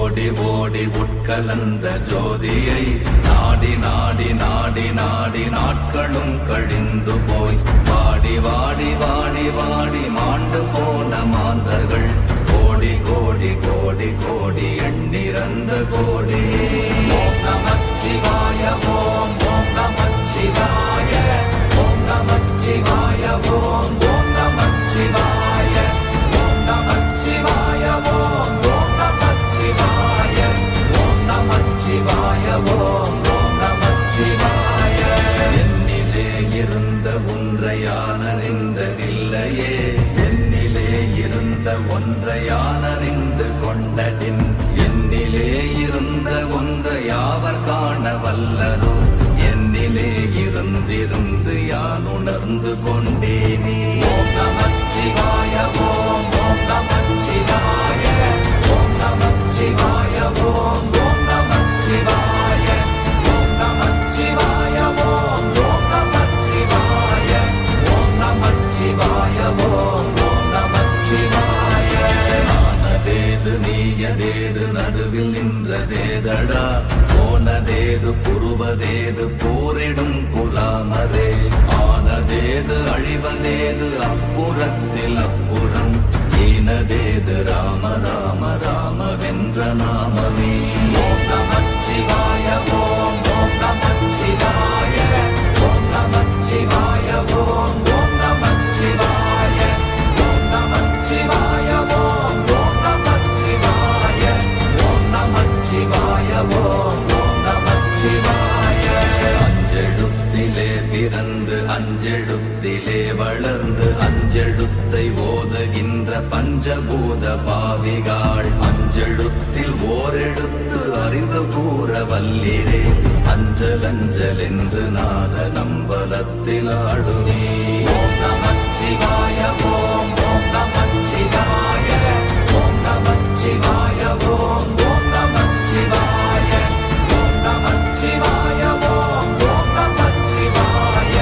ஓடி ஓடி உட்கலந்த ஜோதியை நாடி நாடி நாடி நாடி நாட்களும் கழிந்து போய் வாடி வாடி வாடி வாடி மாண்டு போன மாந்தர்கள் கோடி கோடி கோடி கோடி எண்ணிறந்த கோடி. ஓம் நமச்சிவாய ஓம் ஓம் நமச்சிவாய ஓம் நமச்சிவாய ஓம் ஓம் நமச்சிவாய ஓம் நமச்சிவாய ஓம் ஓம் நமச்சிவாய ஓம் நமச்சிவாய ஓம் ஓம் நமச்சிவாய. என்னிலே இருந்த ஒன்றை யான் அறிந்ததில்லையே, என்னிலே இருந்த ஒன்றை யான் அறிந்து கொண்டடின், என்னிலே இருந்த ஒன்றை யாவர் காண வல்லரோ, என்னிலே இருந்திருந்து யான் உணர்ந்து கொண்டேனே. ஓம் நமச்சிவாய ஓம் ஓம் நமச்சிவாய ஓம் நமச்சிவாய ஓம் ஓம் நமச்சிவாய ஓம் நமச்சிவாய ஓம் ஓம் நமச்சிவாய ஓம் நமச்சிவாய ஓம் ஓம் நமச்சிவாய. ஆனதேது நீயதேது நடுவில் நின்றதேதடா, போனதேது புருவதேது போரிடும் குலாமரே, ஆனதேது அழிவதேது அப்புறத்தில் அப்புறம், ஈனதேது ராம ராம ராம வென்ற நாமமே. ஓம் நமச்சிவாய ஓம் ஓம் நமச்சிவாய ஓம் நமச்சிவாய ஓம் ஓம் நமச்சிவாய ஓம் நமச்சிவாய ஓம் ஓம் நமச்சிவாய ஓம் நமச்சிவாய ஓம் ஓம் நமச்சிவாய. அஞ்செழுத்திலே பிறந்து அஞ்செழுத்திலே வளர்ந்து அஞ்செழுத்தை ஓதுகின்ற பஞ்சபூத பாவிகாள், அஞ்செழுத்தில் ஓரெழுத்து அறிந்து கூற வல்லிரே, அஞ்சல் அஞ்சல் என்று நாத நம்பலத்தில் ஆடுவே. ஓம் நமச்சிவாய ஓம் ஓம் நமச்சிவாய ஓம் நமச்சிவாய ஓம் ஓம் நமச்சிவாய ஓம் நமச்சிவாய ஓம் ஓம் நமச்சிவாய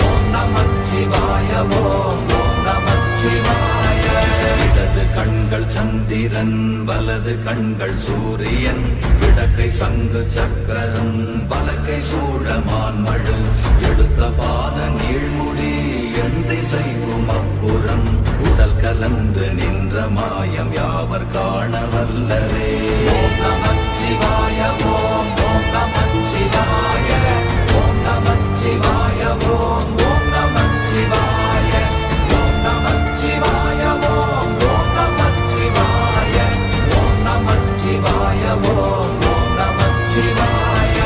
ஓம் நமச்சிவாய ஓம் ஓம் நமச்சிவாய. இடது கண்கள் சந்திரன் வலது கண்கள் சூரியன், இடக்கை சங்கு சக்கரம் வலக்கை சூழமான் மழு, எடுத்த பாத நீழ்முடி எண் திசைக்கும் அப்புறம், உடல் கலந்து நின்ற மாயம் யாவர் காண வல்லரே. ஓம் நமச்சிவாய ஓம் ஓம் நமச்சிவாய ஓம் நமச்சிவாய ஓம் ஓம் நமச்சிவாய ஓம் நமச்சிவாய ஓம் ஓம் நமச்சிவாய ஓம் நமச்சிவாய ஓம் ஓம் நமச்சிவாய.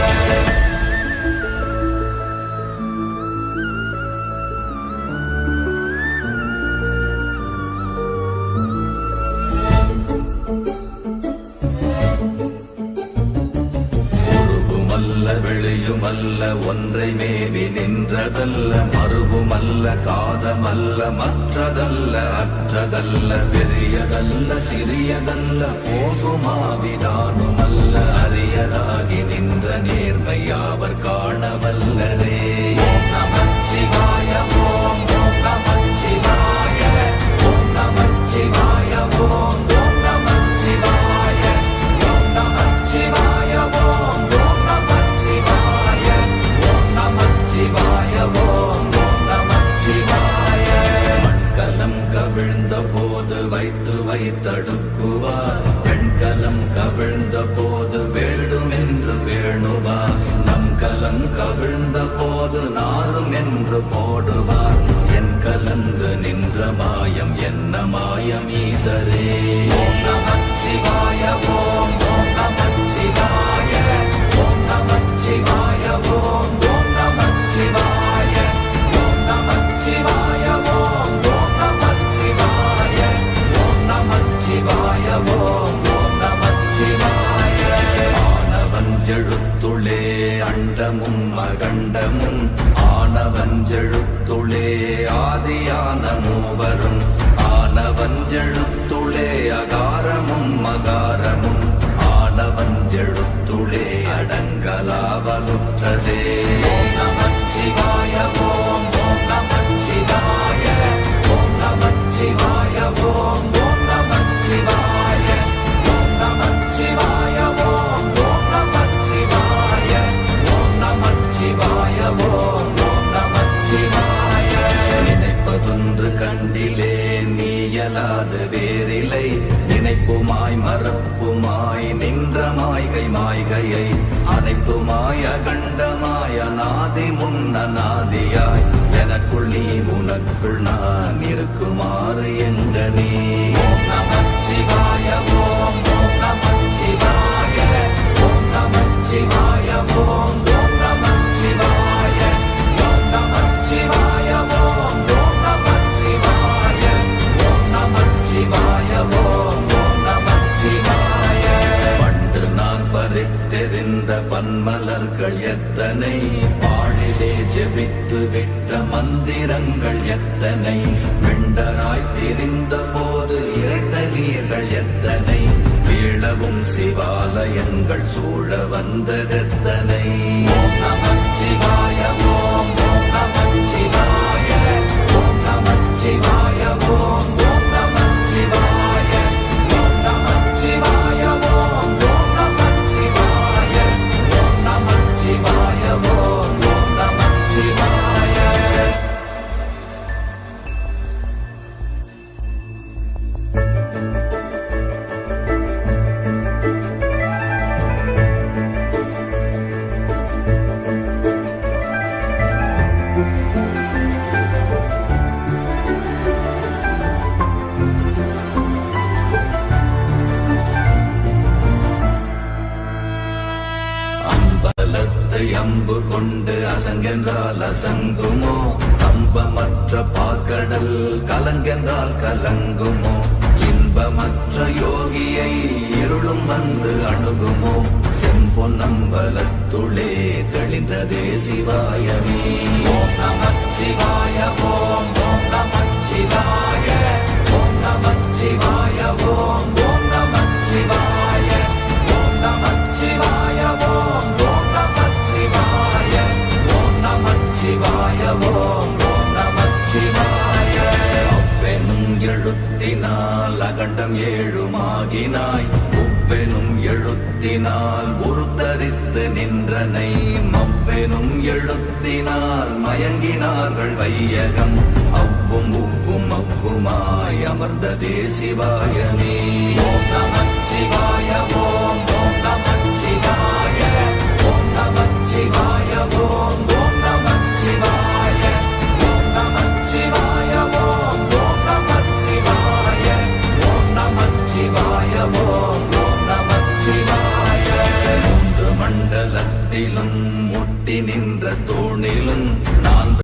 வெளியுமல்ல ஒன்றை மேவி நின்றதல்ல, மறுவுமல்ல காதமல்ல மற்றதல்ல அற்றதல்ல, பெரியதல்ல சிறியதல்ல போகுமாவிதானுமல்ல, அரியதாகி நின்ற நேர்மை யாவர் காண வல்லரே. ஓம் நமச்சிவாய ஓம் ஓம் நமச்சிவாய ஓம் நமச்சிவாய ஓம் ஓம் நமச்சிவாய ஓம் நமச்சிவாய ஓம் ஓம் நமச்சிவாய ஓம் நமச்சிவாய ஓம் ஓம் நமச்சிவாய. மண்கலம் கவிழ்ந்த போது வைத்து வைத்தடுக்குவார், பெண்கலம் கவிழ்ந்த போது வேண்டும் என்று வேணுவார், நம் கலம் கவிழ்ந்த போது நாரும் என்று போடுவார், என் கலந்து நின்ற மாயம் என்ன மாயம் ஈசரே. ஓம் நமச்சிவாய ஓம் ஓம் நமச்சிவாய ஓம் நமச்சிவாய ஓம் ஓம் நமச்சிவாய ஓம் நமச்சிவாய ஓம் ஓம் நமச்சிவாய ஓம் நமச்சிவாய ஓம் ஓம் நமச்சிவாய. ஆனவஞ்செழுத்துளே அண்டமும் அகண்டமும், ஆனவஞ்செழுத்துளே ஆதியான மூவரும், ஆனவஞ்செழுத்துளே அகாரமும் மகாரமும், ஆனவஞ்செழுத்துளே அடங்கலாவலுற்றதே. ஓம் நமச்சிவாய ஓம் ஓம் நமச்சிவாய ஓம் நமச்சிவாய ஓம் ஓம் நமச்சிவாய ஓம் நமச்சிவாய ஆதி முன்னநாதியாய் எனக்குள் நீ உனக்குள் நான் இருக்குமாறு எங்கனே. ஓம் நமச்சிவாய ஓம் ஓம் நமச்சிவாய ஓம் நமச்சிவாய ஓம் ஓம் நமச்சிவாய ஓம் நமச்சிவாய ஓம் ஓம் நமச்சிவாய ஓம் நமச்சிவாய ஓம் ஓம் நமச்சிவாய. பண்டு நான் பறித்தெறிந்த பன்மலர்கள் எத்தனை, பாழிலே ஜெபித்து விட்ட மந்திரங்கள் எத்தனை, வெண்டராய் திரிந்த போது இறைத்த நீர்கள் எத்தனை, வீழவும் சிவாலயங்கள் சூழ வந்ததெத்தனை. ஓம் நமச்சிவாய ஓம் ஓம் நமச்சிவாய ஓம் நமச்சிவாய ஓம் ஓம் நமச்சிவாய ஓம் நமச்சிவாய ஓம் ஓம் நமச்சிவாய ஓம் நமச்சிவாய ஓம் ஓம் நமச்சிவாய. அம்பலத்தை அம்பு கொண்டு அசங்கென்றால் அசங்குமோ, கம்பமற்ற பாக்கடல் கலங்கென்றால் கலங்குமோ, இன்பமற்ற யோகியை இருளும் வந்து அணுகுமோ, செம்பொன்னம்பலத்துளே தெளிந்ததே சிவாயமே. ஓம் நமச்சிவாய ஓம் ஓம் நமச்சிவாய ஓம் நமச்சிவாய ஓம் ஓம் நமச்சிவாய ஓம் நமச்சிவாய ஓம் ஓம் நமச்சிவாய ஓம் நமச்சிவாய ஓம் ஓம் நமச்சிவாய. அவ்வெனும் எழுத்தினால் அகண்டம் ஏழுமாகினாய், உவ்வெனும் எழுத்தினால் உருத்தரித்து நின்றனை, மவ்வெனும் எழுத்தினால் மயங்கினார்கள் வையகம், அவ்வும் உவ்வும் அவ்வுமாய் அமர்ந்ததே சிவாயமே. ஓம் நமச்சிவாய ஓம் ஓம் நமச்சிவாய ஓம் நமச்சிவாய ஓம் ஓம் நமச்சிவாய ஓம் நமச்சிவாய ஓம் ஓம் நமச்சிவாய ஓம் நமச்சிவாய ஓம் ஓம் நமச்சிவாய. மூன்று மண்டலத்திலும் முட்டி நின்ற தூணிலும்